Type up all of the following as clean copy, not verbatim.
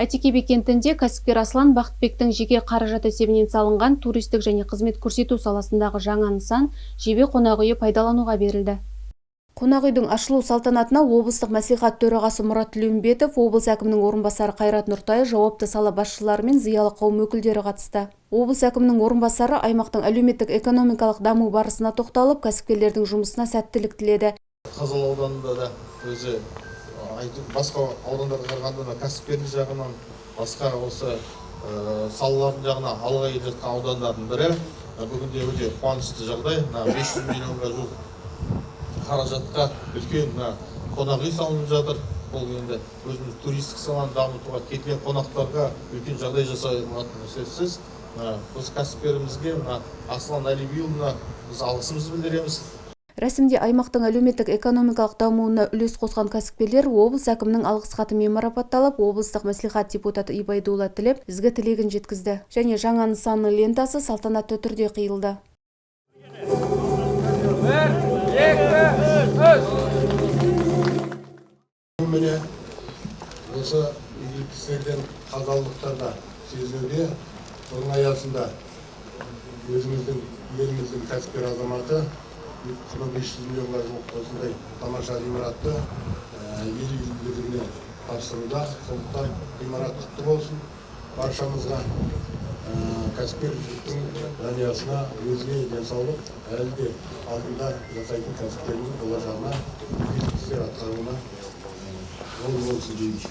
Әйтеке би кентінде кәсіпкер Аслан Бақытбектің жеке қаражат есебінен салынған туристік және қызмет көрсету саласындағы жаңа нысан Жебе қонақ үйі пайдалануға берілді. Қонақ үйдің ашылу салтанатына облыстық мәслихат төрағасы Мұрат Тілеумбетов, облыс әкімінің орынбасары Қайрат Нұртай, жауапты сала басшылары мен зиялы қауым өкілдері қатысты. Облыс әкімінің орынбасары аймақтың әлеуметтік-экономикалық даму барысына тоқталып, кәсіпкерлердің жұмысына сәттілік тіледі. Қазалы ауданында да өзі басқа аудандарға қарағанда кәсіпкерлік жағынан басқа осы салалардың жағына алға келе жатқан аудандардың бірі. Бүгінде өте қуанышты жағдай. 500 миллионға жуық қаражатқа үлкен қонақ үй салынып жатыр. Бұл енді өзіміз туристік саланы дамытуға келген қонақтарға үлкен жағдай жасай алатын сөзсіз. Осы кәсіпкерімізге Аслан Әлибиұлына біз алғысымызды білдіреміз. Рәсімде аймақтың әлеуметтік-экономикалық дамуына үлес қосқан кәсіпкерлер облыс әкімінің алғыс хатымен марапатталып, облыстық мәслихат депутаты Ибайдулла Тілеп ізгі тілегін жеткізді. Және жаңа нысанның лентасы салтанатты түрде қиылды. Міне осы игілікті істерден қазалылықтарда сезінуде, соның аясында өзіміздің еліміздің кәсіпкер азаматы 500 миллионға жуық осындай тамаша ғимаратты ел игілігіне тапсыруда. Сондықтан ғимарат құтты болсын. Баршамызға кәсіпкерліктің жанұясына өзге денсаулық, әлі де алдында жасайтын кәсіпкердің болашағына үлкен істер атқаруына оң болсын дейміз.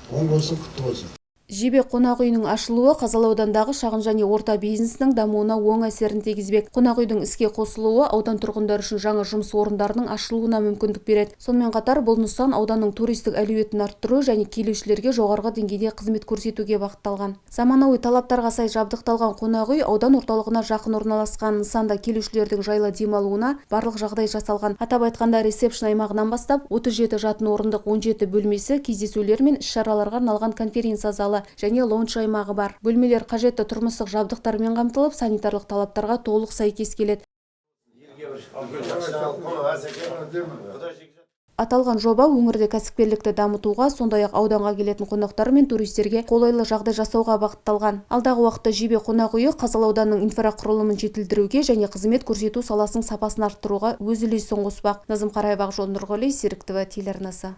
Оң болсын, құтты болсын. Жебе қонақ үйінің ашылуы Қазалы аудандағы шағын және орта бизнесінің дамуына оң әсерін тигізбек. Қонақ үйдің іске қосылуы аудан тұрғындары үшін жаңа жұмыс орындарының ашылуына мүмкіндік береді. Сонымен қатар бұл нысан ауданның туристік әлеуетін арттыру және келушілерге жоғарғы деңгейде қызмет көрсетуге бағытталған. Заманауи талаптарға сай жабдықталған қонақ үй аудан орталығына жақын орналасқан нысанда келушілердің жайлы демалуына барлық жағдай жасалған. Атап айтқанда ресепшн аймағынан бастап 37 жатын орындық 17 бөлмесі, кездесулер мен іс-шараларға арналған конференция залы және лаунж аймағы бар. Бөлмелер қажетті тұрмыстық жабдықтармен қамтылып, санитарлық талаптарға толық сәйкес келеді. Аталған жоба өңірде кәсіпкерлікті дамытуға, сондай-ақ ауданға келетін қонақтар мен туристерге қолайлы жағдай жасауға бағытталған. Алдағы уақытта Жебе қонақ үйі Қазалы ауданының инфрақұрылымын жетілдіруге және қызмет көрсету саласының сапасын арттыруға өз үлесін қоспақ. Назым Қараева, Ақжол Нұрғали, Серіктігі телеарнасы.